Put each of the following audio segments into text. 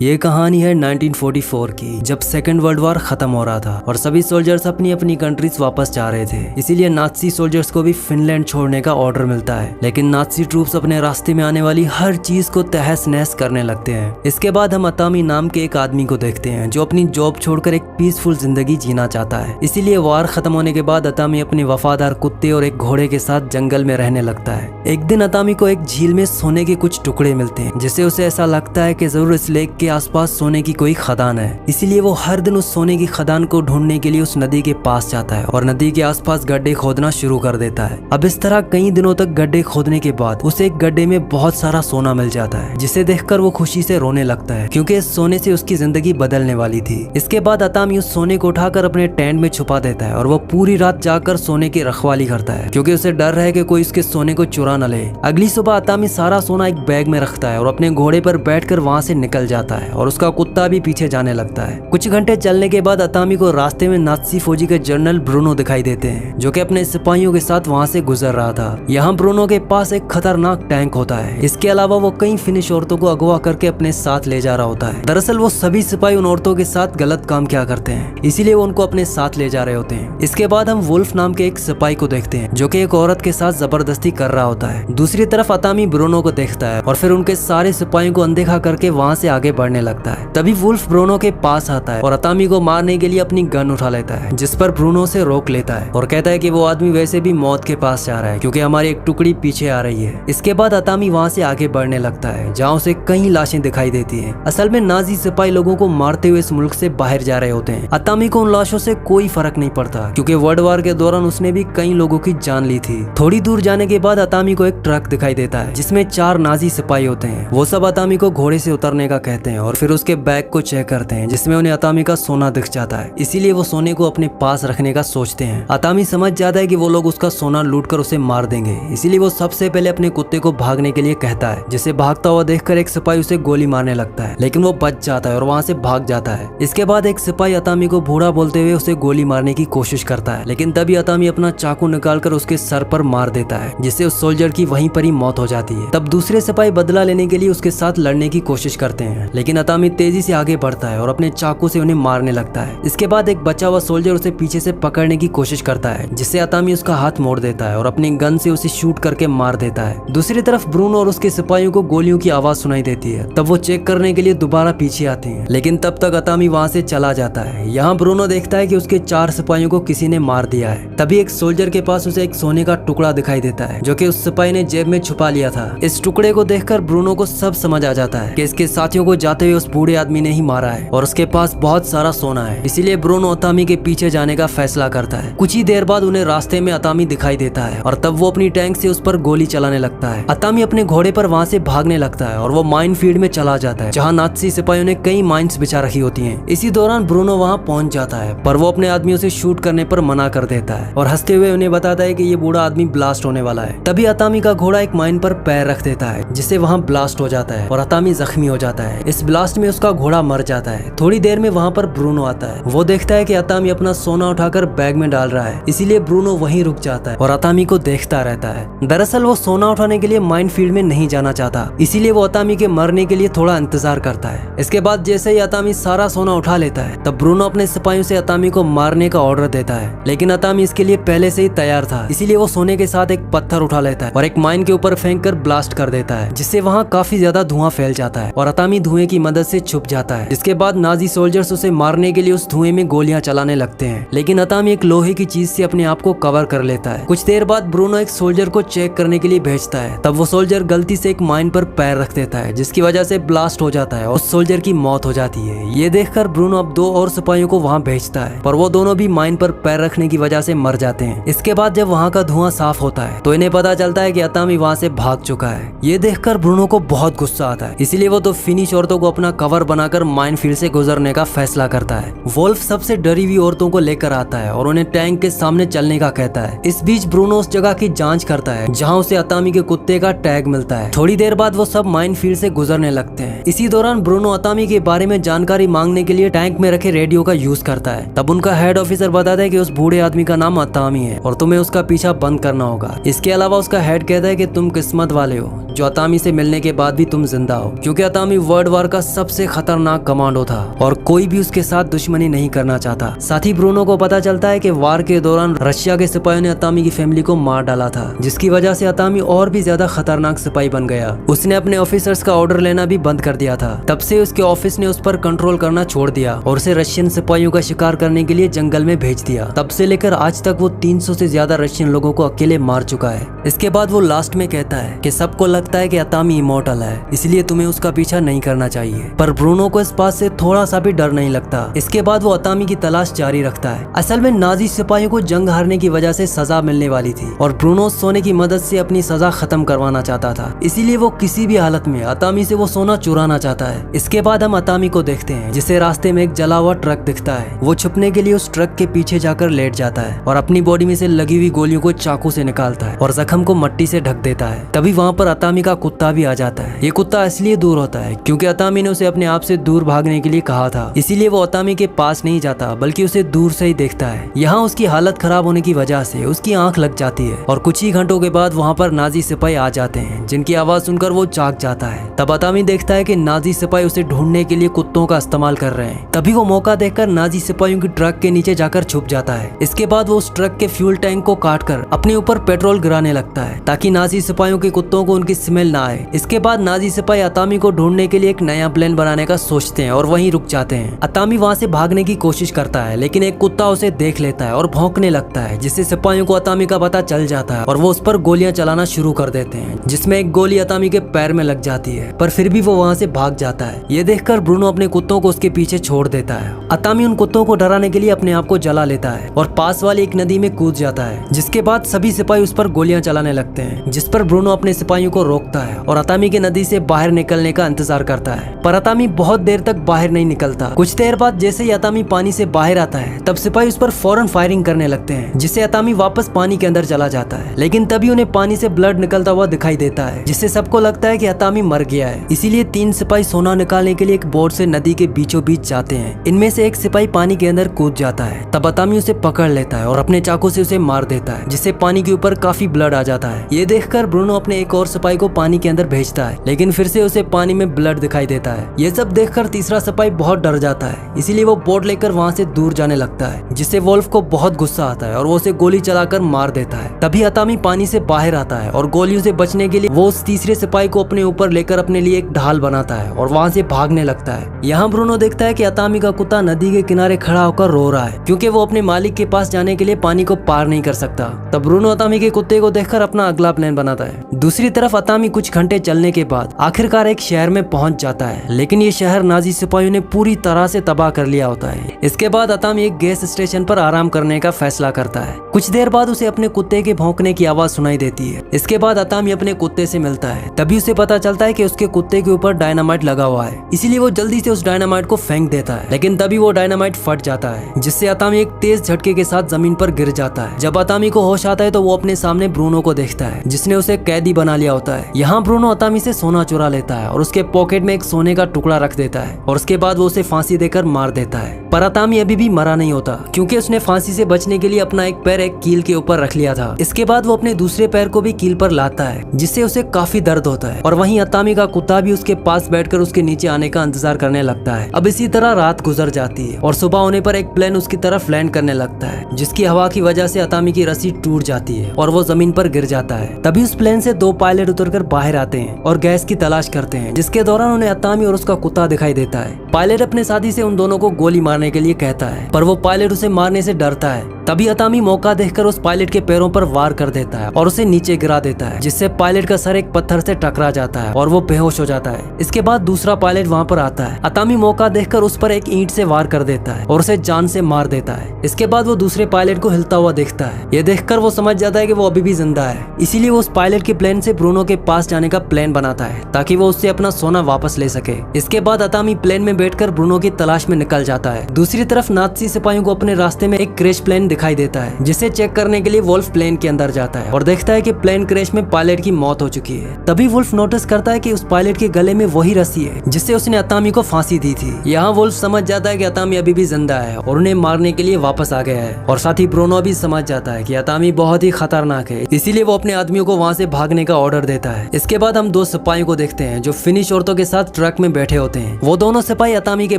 ये कहानी है 1944 की, जब सेकेंड वर्ल्ड वॉर खत्म हो रहा था और सभी सोल्जर्स अपनी अपनी कंट्रीज वापस जा रहे थे। इसीलिए नाजी सोल्जर्स को भी फिनलैंड छोड़ने का ऑर्डर मिलता है, लेकिन नाजी ट्रूप्स अपने रास्ते में आने वाली हर चीज को तहस नहस करने लगते हैं। इसके बाद हम अतामी नाम के एक आदमी को देखते हैं जो अपनी जॉब छोड़कर एक पीसफुल जिंदगी जीना चाहता है। इसीलिए वार खत्म होने के बाद अतामी अपने वफादार कुत्ते और एक घोड़े के साथ जंगल में रहने लगता है। एक दिन अतामी को एक झील में सोने के कुछ टुकड़े मिलते हैं, जिससे उसे ऐसा लगता है कि जरूर इस लेक के आसपास सोने की कोई खदान है। इसीलिए वो हर दिन उस सोने की खदान को ढूंढने के लिए उस नदी के पास जाता है और नदी के आसपास गड्ढे खोदना शुरू कर देता है। अब इस तरह कई दिनों तक गड्ढे खोदने के बाद उसे एक गड्ढे में बहुत सारा सोना मिल जाता है, जिसे देखकर वो खुशी से रोने लगता है, क्योंकि इस सोने से उसकी जिंदगी बदलने वाली थी। इसके बाद अतामी उस सोने को उठाकर अपने टेंट में छुपा देता है और वो पूरी रात जाकर सोने की रखवाली करता है, क्योंकि उसे डर है कि कोई उसके सोने को चुरा न ले। अगली सुबह अतामी सारा सोना एक बैग में रखता है और अपने घोड़े पर बैठकर वहां से निकल जाता है और उसका कुत्ता भी पीछे जाने लगता है। कुछ घंटे चलने के बाद अतामी को रास्ते में नाजी फौजी के जनरल ब्रूनो दिखाई देते हैं, जो कि अपने सिपाहियों के साथ वहां से गुजर रहा था। यहाँ ब्रूनो के पास एक खतरनाक टैंक होता है। इसके अलावा वो कई फिनिश औरतों को अगवा करके अपने साथ ले जा रहा होता है। दरअसल वो सभी सिपाही उन औरतों के साथ गलत काम किया करते हैं, इसीलिए वो उनको अपने साथ ले जा रहे होते हैं। इसके बाद हम वुल्फ नाम के एक सिपाही को देखते हैं, जो कि एक औरत के साथ जबरदस्ती कर रहा होता है। दूसरी तरफ अतामी ब्रूनो को देखता है और फिर उनके सारे सिपाहियों को अनदेखा करके वहां से आगे बढ़ने लगता है। तभी वुल्फ ब्रूनो के पास आता है और अतामी को मारने के लिए अपनी गन उठा लेता है, जिस पर ब्रूनो से रोक लेता है और कहता है कि वो आदमी वैसे भी मौत के पास जा रहा है, क्योंकि हमारी एक टुकड़ी पीछे आ रही है। इसके बाद अतामी वहां से आगे बढ़ने लगता है, जहाँ उसे कई लाशें दिखाई देती हैं। असल में नाजी सिपाही लोगों को मारते हुए इस मुल्क से बाहर जा रहे होते हैं। अतामी को उन लाशों से कोई फर्क नहीं पड़ता, क्योंकि वर्ल्ड वार के दौरान उसने भी कई लोगों की जान ली थी। थोड़ी दूर जाने के बाद अतामी को एक ट्रक दिखाई देता है, जिसमें 4 नाजी सिपाही होते हैं। वो सब अतामी को घोड़े से उतरने का कहते हैं और फिर उसके बैग को चेक करते हैं, जिसमें उन्हें अतामी का सोना दिख जाता है। इसीलिए वो सोने को अपने पास रखने का सोचते हैं। अतामी समझ जाता है कि वो लोग उसका सोना लूटकर उसे मार देंगे, इसीलिए वो सबसे पहले अपने कुत्ते को भागने के लिए कहता है, जिसे भागता हुआ देखकर एक सिपाही उसे गोली मारने लगता है, लेकिन वो बच जाता है और वहां से भाग जाता है। इसके बाद एक सिपाही अतामी को बूढ़ा बोलते हुए उसे गोली मारने की कोशिश करता है, लेकिन तभी अतामी अपना चाकू निकालकर उसके सर पर मार देता है, जिससे उस सोल्जर की वहीं पर ही मौत हो जाती है। तब दूसरे सिपाही बदला लेने के लिए उसके साथ लड़ने की कोशिश करते हैं, लेकिन अतामी तेजी से आगे बढ़ता है और अपने चाकू से उन्हें मारने लगता है। इसके बाद एक बचा हुआ सोल्जर उसे पीछे से पकड़ने की कोशिश करता है, जिससे अतामी उसका हाथ मोड़ देता है और अपनी गन से उसे शूट करके मार देता है। दूसरी तरफ ब्रूनो और उसके सिपाहियों को गोलियों की आवाज सुनाई देती है। तब वो चेक करने के लिए दोबारा पीछे आते हैं, लेकिन तब तक अतामी वहां से चला जाता है। यहाँ ब्रूनो देखता है कि उसके 4 सिपाहियों को किसी ने मार दिया है। तभी एक सोल्जर के पास उसे एक सोने का टुकड़ा दिखाई देता है, जो कि उस सिपाही ने जेब में छुपा लिया था। इस टुकड़े को देखकर ब्रूनो को सब समझ आ जाता है कि इसके साथियों को जाते हुए उस बूढ़े आदमी ने ही मारा है और उसके पास बहुत सारा सोना है। इसीलिए ब्रूनो अतामी के पीछे जाने का फैसला करता है। कुछ ही देर बाद उन्हें रास्ते में अतामी दिखाई देता है और तब वो अपनी टैंक से उस पर गोली चलाने लगता है। अतामी अपने घोड़े पर वहां से भागने लगता है और वो माइन फील्ड में चला जाता है, जहाँ नाजी सिपाहियों ने कई माइंस बिछा रखी होती हैं। इसी दौरान ब्रूनो वहां पहुंच जाता है, पर वो अपने आदमियों से शूट करने पर मना कर देता है और हंसते हुए उन्हें बताता है कि ये बूढ़ा आदमी ब्लास्ट होने वाला है। तभी अतामी का घोड़ा एक माइन पर पैर रख देता है, जिससे वहां ब्लास्ट हो जाता है और अतामी जख्मी हो जाता है। इस ब्लास्ट में उसका घोड़ा मर जाता है। थोड़ी देर में वहां पर ब्रूनो आता है। वो देखता है कि अतामी अपना सोना उठाकर बैग में डाल रहा है, इसीलिए ब्रूनो वहीं रुक जाता है और अतामी को देखता रहता है। दरअसल वो सोना उठाने के लिए माइन फील्ड में नहीं जाना चाहता, इसीलिए वो अतामी के मरने के लिए थोड़ा इंतजार करता है। इसके बाद जैसे ही अतामी सारा सोना उठा लेता है, तब ब्रूनो अपने सिपाहियों से अतामी को मारने का ऑर्डर देता है, लेकिन अतामी इसके लिए पहले से ही तैयार था। इसीलिए वो सोने के साथ एक पत्थर उठा लेता है और एक माइन के ऊपर फेंक कर ब्लास्ट कर देता है, जिससे वहाँ काफी ज्यादा धुआं फैल जाता है और अतामी धुएं की मदद से छुप जाता है। इसके बाद नाजी सोल्जर्स उसे मारने के लिए उस धुएं में गोलियां चलाने लगते हैं, लेकिन अतामी एक लोहे की चीज से अपने आप को कवर कर लेता है। कुछ देर बाद ब्रूनो एक सोल्जर को चेक करने के लिए भेजता है। तब वो सोल्जर गलती से एक माइन पर पैर रख देता है, जिसकी वजह से ब्लास्ट हो जाता है और उस सोल्जर की मौत हो जाती है। ये देखकर ब्रूनो अब 2 और सिपाहियों को वहां भेजता है, पर वो दोनों भी माइन पर पैर रखने की वजह से मर जाते हैं। इसके बाद जब वहां का धुआं साफ होता है, तो इन्हें पता चलता है कि अतामी वहां से भाग चुका है। ये देखकर ब्रूनो को बहुत गुस्सा आता है, इसीलिए वो तो फिनिश औरतों को अपना कवर बनाकर माइन फील्ड से गुजरने का फैसला करता है। वोल्फ सबसे डरी हुई औरतों को लेकर आता है और उन्हें टैंक के सामने चलने का कहता है। इस बीच ब्रूनो उस जगह की जांच करता है जहां उसे अतामी के कुत्ते का टैग मिलता है। थोड़ी देर बाद वो सब माइन फील्ड से गुजरने लगते हैं। इसी दौरान ब्रूनो अतामी के बारे में जानकारी मांगने के लिए टैंक में रखे रेडियो का यूज करता है। तब उनका हेड ऑफिसर बताता है कि उस बूढ़े आदमी का नाम अतामी है और तुम्हें उसका पीछा बंद करना होगा। इसके अलावा उसका हेड कहता है कि तुम किस्मत वाले हो जो अतामी से मिलने के बाद भी तुम जिंदा हो, क्योंकि अतामी वर्ल्ड वार का सबसे खतरनाक कमांडो था और कोई भी उसके साथ दुश्मनी नहीं करना चाहता। साथ ही ब्रूनो को पता चलता है कि वार के दौरान रशिया के सिपाहियों ने अतामी की फैमिली को मार डाला था, जिसकी वजह से अतामी और भी ज्यादा खतरनाक सिपाही बन गया। उसने अपने ऑफिसर्स का ऑर्डर लेना भी बंद कर दिया था। तब से उसके ऑफिस ने उस पर कंट्रोल करना छोड़ दिया और उसे रशियन सिपाहियों का शिकार करने के लिए जंगल में भेज दिया। तब से लेकर आज तक वो 300 से ज्यादा रशियन लोगों को अकेले मार चुका है। इसके बाद वो लास्ट में कहता है कि सबको लगता है कि अतामी इमॉर्टल है, इसलिए तुम्हें उसका पीछा नहीं करना चाहिए। पर ब्रूनो को इस बात से थोड़ा सा भी डर नहीं लगता। इसके बाद वो अतामी की तलाश जारी रखता है। असल में नाजी सिपाहियों को जंग हारने की वजह से सजा मिलने वाली थी और ब्रूनो सोने की मदद से अपनी सजा खत्म करवाना चाहता था, इसीलिए वो किसी भी हालत में अतामी से वो सोना चुराना चाहता है। इसके बाद हम अतामी को देखते हैं जिसे रास्ते में एक जला हुआ ट्रक दिखता है। वो छुपने के लिए उस ट्रक के पीछे जाकर लेट जाता है और अपनी बॉडी में से लगी हुई गोलियों को चाकू से निकालता है और जख्म को मट्टी से ढक देता है। तभी वहाँ पर अतामी का कुत्ता भी आ जाता है। ये कुत्ता इसलिए दूर होता है क्योंकि अतामी ने उसे अपने आप से दूर भागने के लिए कहा था, इसीलिए वो अतामी के पास नहीं जाता बल्कि उसे दूर से ही देखता है। यहाँ उसकी हालत खराब होने की वजह से उसकी आंख लग जाती है और कुछ ही घंटों के बाद वहाँ पर नाजी सिपाही आ जाते हैं, जिनकी आवाज सुनकर वो जाग जाता है। तब अतामी देखता है कि नाजी सिपाही उसे ढूंढने के लिए कुत्तों का इस्तेमाल कर रहे हैं। तभी वो मौका देखकर नाजी सिपाहियों की ट्रक के नीचे जाकर छुप जाता है। इसके बाद वो उस ट्रक के फ्यूल टैंक को काटकर अपने ऊपर पेट्रोल गिराने लगता है ताकि नाजी सिपाहियों के कुत्तों को उनकी स्मेल ना आए। इसके बाद नाजी सिपाही अतामी को ढूंढने के लिए एक नया प्लान बनाने का सोचते हैं और वहीं रुक जाते हैं। अतामी वहाँ से भागने की कोशिश करता है लेकिन एक कुत्ता उसे देख लेता है और भौंकने लगता है, जिससे सिपाहियों को अतामी का पता चल जाता है और वो उस पर गोलियां चलाना शुरू कर देते हैं, जिसमें एक गोली अतामी के पैर में लग जाती है, पर फिर भी वो वहाँ से भाग जाता है। ये देखकर ब्रूनो अपने कुत्तों को उसके पीछे छोड़ देता है। अतामी उन कुत्तों को डराने के लिए अपने आप को जला लेता है और पास वाली एक नदी में कूद जाता है, जिसके बाद सभी सिपाही उस पर गोलियां चलाने लगते हैं, जिस पर ब्रूनो अपने सिपाहियों को रोकता है और अतामी के नदी से बाहर निकलने का इंतजार करता है। पर अतामी बहुत देर तक बाहर नहीं निकलता। कुछ देर बाद जैसे ही अतामी पानी से बाहर आता है तब सिपाही उस पर फौरन फायरिंग करने लगते हैं, जिससे अतामी वापस पानी के अंदर चला जाता है। लेकिन तभी उन्हें पानी से ब्लड निकलता हुआ दिखाई देता है, जिससे सबको लगता है कि अतामी मर गया है। इसीलिए 3 सिपाही सोना निकालने के लिए एक बोट से नदी के बीचों बीच जाते हैं। इनमें से एक सिपाही पानी के अंदर कूद जाता है। तब अतामी उसे पकड़ लेता है और अपने चाकू से उसे मार देता है, जिससे पानी के ऊपर काफी ब्लड आ जाता है। ये देखकर ब्रूनो अपने एक और सिपाही को पानी के अंदर भेजता है, लेकिन फिर से उसे पानी में ब्लड दिखाई देता है। ये सब देखकर तीसरा सिपाही बहुत डर जाता है, इसीलिए वो बोट लेकर वहाँ से दूर जाने लगता है, जिससे वोल्फ को बहुत गुस्सा आता है और वो उसे गोली चलाकर मार देता है। तभी अतामी पानी से बाहर आता है और गोलियों से बचने के लिए वो उस तीसरे सिपाही को अपने ऊपर लेकर अपने लिए एक ढाल बनाता है और वहाँ से भागने लगता है। यहाँ ब्रूनो देखता है कि अतामी का कुत्ता नदी के किनारे खड़ा होकर रो रहा है, क्योंकि वो अपने मालिक के पास जाने के लिए पानी को पार नहीं कर सकता। तब ब्रूनो अतामी के कुत्ते को देखकर अपना अगला प्लान बनाता है। दूसरी तरफ अतामी कुछ घंटे चलने के बाद आखिरकार एक शहर में पहुंच जाता है, लेकिन ये शहर नाजी सिपाहियों ने पूरी तरह से तबाह कर लिया होता है। इसके बाद अतामी एक गैस स्टेशन पर आराम करने का फैसला करता है। कुछ देर बाद उसे अपने कुत्ते के भौंकने की आवाज सुनाई देती है। इसके बाद अतामी अपने कुत्ते से मिलता है। तभी उसे पता चलता है कि उसके कुत्ते के ऊपर डायनामाइट लगा हुआ है, इसीलिए वो जल्दी से उस डायनामाइट को फेंक देता है, लेकिन तभी वो डायनामाइट फट जाता है, जिससे अतामी एक तेज झटके के साथ जमीन पर गिर जाता है। जब अतामी को होश आता है तो वो अपने सामने ब्रूनो को देखता है, जिसने उसे कैदी बना लिया होता है। यहाँ ब्रूनो अतामी से सोना चुरा लेता है और उसके पॉकेट में एक सोने का टुकड़ा रख देता है और उसके बाद वो उसे फांसी देकर मार देता है। पर अतामी अभी भी मरा नहीं होता, क्योंकि उसने फांसी से बचने के लिए अपना एक पैर एक कील के ऊपर रख लिया था। इसके बाद वो अपने दूसरे पैर को भी कील पर लाता है, जिससे उसे काफी दर्द होता है और वहीं अतामी का कुत्ता भी उसके पास बैठकर उसके नीचे आने का इंतजार करने लगता है। अब इसी तरह रात गुजर जाती है और सुबह होने पर एक प्लेन उसकी तरफ लैंड करने लगता है, जिसकी हवा की वजह से अतामी की रस्सी टूट जाती है और वो जमीन पर गिर जाता है। तभी उस प्लेन से 2 पायलट उतरकर बाहर आते हैं और गैस की तलाश करते हैं, जिसके दौरान उन्हें अतामी और उसका कुत्ता दिखाई देता है। पायलट अपने साथी से उन दोनों को गोली मारने के लिए कहता है, पर वो पायलट उसे मारने से डरता है। तभी अतामी मौका देखकर उस पायलट के पैरों पर वार कर देता है और उसे नीचे गिरा देता है, जिससे पायलट का सर एक पत्थर से टकरा जाता है और वो बेहोश हो जाता है। इसके बाद दूसरा पायलट वहाँ पर आता है। अतामी मौका देखकर उस पर एक ईंट से वार कर देता है और उसे जान से मार देता है। इसके बाद वो दूसरे पायलट को हिलता हुआ देखता है। ये देखकर वो समझ जाता है कि वो अभी भी जिंदा है, इसीलिए वो उस पायलट के प्लेन से ब्रूनो के पास जाने का प्लान बनाता है, ताकि वो उससे अपना सोना वापस ले सके। इसके बाद अतामी प्लेन में बैठकर ब्रूनो की तलाश में निकल जाता है। दूसरी तरफ नाज़ी सिपाहियों को अपने रास्ते में एक क्रैश प्लेन दिखाई देता है, जिसे चेक करने के लिए वुल्फ प्लेन के अंदर जाता है और देखता है कि प्लेन क्रैश में पायलट की मौत हो चुकी है। तभी वुल्फ नोटिस करता है कि उस पायलट के गले में वही रस्सी है जिससे उसने अतामी को फांसी दी थी। यहाँ वुल्फ समझ जाता है कि अतामी अभी भी जिंदा है और उन्हें मारने के लिए वापस आ गया है, और साथ ही ब्रूनो भी समझ जाता है कि अतामी बहुत ही खतरनाक है, इसीलिए वो अपने आदमियों को वहाँ से भागने का ऑर्डर देता है। इसके बाद हम दो सिपाहियों को देखते हैं जो फिनिश औरतों के साथ ट्रक में बैठे होते हैं। वो दोनों सिपाही अतामी के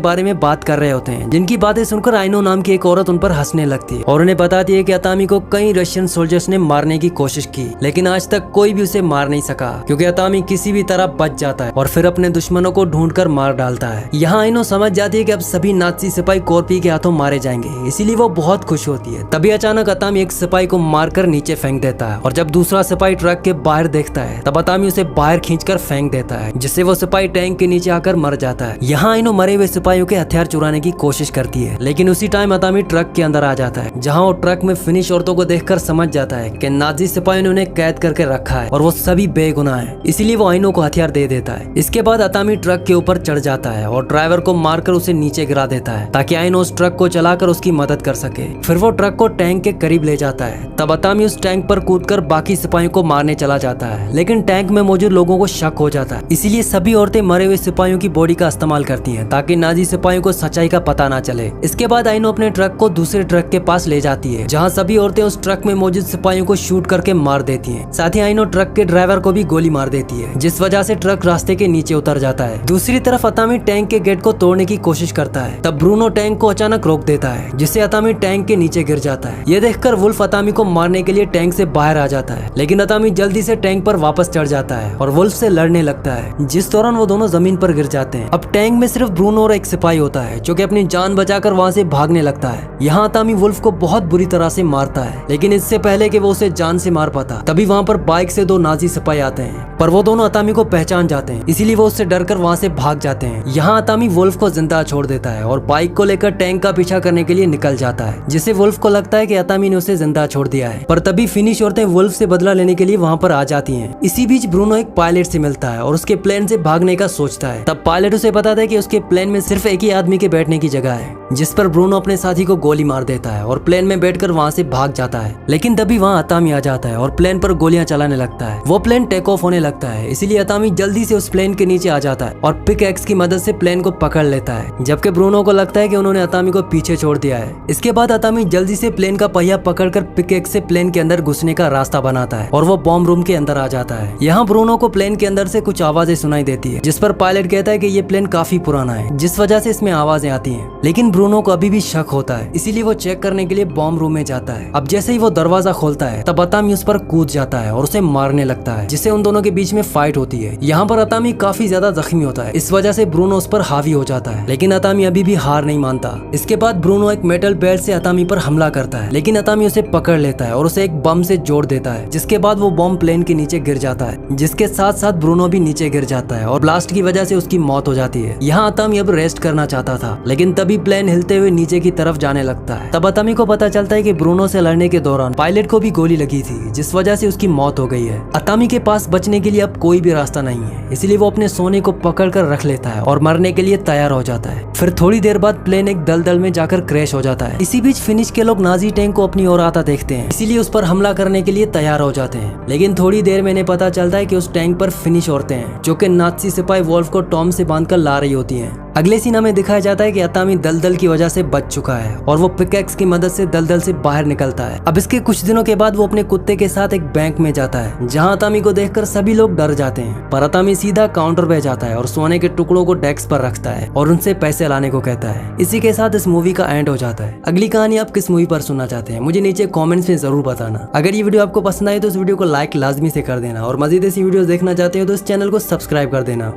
बारे में बात कर रहे होते हैं, जिनकी बातें सुनकर आइनो नाम की एक औरत उन पर हंसने लगती है और उन्हें बताती है कि अतामी को कई रशियन सोल्जर्स ने मारने की कोशिश की, लेकिन आज तक कोई भी उसे मार नहीं सका, क्योंकि अतामी किसी भी तरह बच जाता है और फिर अपने दुश्मनों को ढूंढकर मार डालता है। यहाँ आइनो समझ जाती है कि अब सभी नाज़ी सिपाही कॉर्पी के हाथों मारे जाएंगे, इसीलिए वो बहुत खुश होती है। तभी अचानक अतामी एक सिपाही को मारकर नीचे फेंक देता है, और जब दूसरा सिपाही ट्रक के बाहर देखता है तब अतामी उसे बाहर खींचकर फेंक देता है, जिससे वो सिपाही टैंक के नीचे आकर मर जाता है। यहाँ आइनो मरे हुए सिपाहियों के हथियार चुराने की कोशिश करती है, लेकिन उसी टाइम अतामी ट्रक के अंदर आ जाता है, जहाँ वो ट्रक में फिनिश औरतों को देखकर समझ जाता है कि नाज़ी सिपाहियों ने उन्हें कैद करके रखा है और वो सभी बेगुनाह है, इसीलिए वो आइनो को हथियार दे देता है। इसके बाद अतामी ट्रक के ऊपर चढ़ जाता है और ड्राइवर को मारकर उसे नीचे गिरा देता है, ताकि आइनो उस ट्रक को चलाकर उसकी मदद कर सके। फिर वो ट्रक को टैंक के करीब ले जाता है। तब अतामी उस टैंक पर कूदकर बाकी सिपाहियों को मारने चला जाता है, लेकिन टैंक में मौजूद लोगों को शक हो जाता है, इसीलिए सभी औरतें मरे हुए सिपाहियों की बॉडी का इस्तेमाल करती हैं ताकि नाज़ी सिपाहियों को सच्चाई का पता ना चले। इसके बाद आइनो अपने ट्रक को दूसरे ट्रक के पास ले जाती है, जहाँ सभी औरतें उस ट्रक में मौजूद सिपाहियों को शूट करके मार देती हैं। साथ ही आइनो ट्रक के ड्राइवर को भी गोली मार देती है, जिस वजह से ट्रक रास्ते के नीचे उतर जाता है। दूसरी तरफ अतामी टैंक के गेट को तोड़ने की कोशिश करता है, तब ब्रूनो टैंक को अचानक रोक देता है, जिससे अतामी टैंक के नीचे गिर जाता है। ये देखकर वुल्फ अतामी को मारने के लिए टैंक से बाहर आ जाता है, लेकिन अतामी जल्दी से टैंक पर वापस चढ़ जाता है और वुल्फ से लड़ने लगता है, जिस दौरान वो दोनों जमीन पर गिर जाते हैं। अब टैंक में सिर्फ ब्रूनो और एक सिपाही होता है, जो कि अपनी जान बचाकर वहाँ से भागने लगता है। यहाँ अतामी वुल्फ को बहुत बुरी तरह से मारता है, लेकिन इससे पहले कि वो उसे जान से मार पाता, तभी वहाँ पर बाइक से दो नाज़ी सिपाही आते हैं, पर वो दोनों अतामी को पहचान जाते हैं, इसीलिए वो उससे डरकर वहाँ से भाग जाते हैं। यहाँ अतामी वुल्फ को जिंदा छोड़ देता है और बाइक को लेकर टैंक का पीछा करने के लिए निकल जाता है, जिससे वुल्फ को लगता है कि अतामी ने उसे जिंदा छोड़ दिया है। पर तभी फिनिश औरतें वुल्फ से बदला लेने के लिए वहाँ पर आ जाती हैं। इसी बीच ब्रूनो एक पायलट से मिलता है और उसके प्लेन से भागने का सोचता है। तब पायलट उसे बताता है कि उसके प्लेन में सिर्फ एक ही आदमी के बैठने की जगह है, जिस पर ब्रूनो अपने साथी को गोली मार देता है और प्लेन में बैठकर वहाँ से भाग जाता है। लेकिन तभी वहाँ अतामी आ जाता है और प्लेन पर गोलियां चलाने लगता है। वो प्लेन टेक ऑफ होने लगता है, इसीलिए अतामी जल्दी से उस प्लेन के नीचे आ जाता है और पिक एक्स की मदद से प्लेन को पकड़ लेता है, जबकि ब्रूनो को लगता है कि उन्होंने अतामी को पीछे छोड़ दिया है। इसके बाद अतामी जल्दी से प्लेन का पहिया पकड़कर पिक एक्स से प्लेन के अंदर घुसने का रास्ता बनाता है और वो बॉम्ब रूम के अंदर आ जाता है। यहाँ ब्रूनो को प्लेन के अंदर से कुछ आवाजें सुनाई देती है, जिस पर पायलट कहता है कि ये प्लेन काफी पुराना है, जिस वजह से इसमें आवाजें आती हैं। लेकिन ब्रूनो को अभी भी शक होता है, इसीलिए वो चेक करने के लिए बॉम्ब रूम में जाता है। अब जैसे ही वो दरवाजा खोलता है तब अतामी उस पर कूद जाता है और उसे मारने लगता है, जिससे उन दोनों के बीच में फाइट होती है। यहाँ पर अतामी काफी ज्यादा जख्मी होता है, इस वजह से ब्रूनो उस पर हावी हो जाता है, लेकिन अतामी अभी भी हार नहीं मानता। इसके बाद ब्रूनो एक मेटल बेल्ट से अतामी पर हमला करता है, लेकिन अतामी उसे पकड़ लेता है और उसे एक बम से जोड़ देता है, जिसके बाद वो बम प्लेन के नीचे गिर जाता है, जिसके साथ साथ ब्रूनो भी नीचे गिर जाता है और ब्लास्ट की वजह से उसकी मौत हो जाती है। यहाँ अतामी अब रेस्ट करना चाहता था, लेकिन तभी प्लेन हिलते हुए नीचे की तरफ जाने लगता है। तब अतामी को पता चलता है कि ब्रूनो से लड़ने के दौरान पायलट को भी गोली लगी थी, जिस वजह से उसकी मौत हो गई है। अतामी के पास बचने के लिए अब कोई भी रास्ता नहीं है, इसलिए वो अपने सोने को पकड़ कर रख लेता है और मरने के लिए तैयार हो जाता है। फिर थोड़ी देर बाद प्लेन एक दलदल में जाकर क्रैश हो जाता है। इसी बीच फिनिश के लोग नाज़ी टैंक को अपनी ओर आता देखते हैं, इसीलिए उस पर हमला करने के लिए तैयार हो जाते हैं। लेकिन थोड़ी देर में इन्हें पता चलता है कि उस टैंक पर फिनिश औरतें हैं, जो कि नाज़ी सिपाही वुल्फ को टॉम से बांधकर ला रही होती हैं। अगले सीन में दिखाया जाता है कि अतामी दलदल की वजह से बच चुका है और वो पिकैक्स की मदद से दलदल से बाहर निकलता है। अब इसके कुछ दिनों के बाद वो अपने कुत्ते के साथ एक बैंक में जाता है, जहां अतामी को देखकर सभी लोग डर जाते हैं, पर अतामी सीधा काउंटर पे जाता है और सोने के टुकड़ों को डेस्क पर रखता है और उनसे पैसे लाने को कहता है। इसी के साथ इस मूवी का एंड हो जाता है। अगली कहानी आप किस मूवी पर सुनना चाहते हैं मुझे नीचे कॉमेंट्स में जरूर बताना। अगर ये वीडियो आपको पसंद आए तो इस वीडियो को लाइक लाजमी से कर देना और मजीद ऐसी वीडियो देखना चाहते हो तो इस चैनल को सब्सक्राइब कर देना।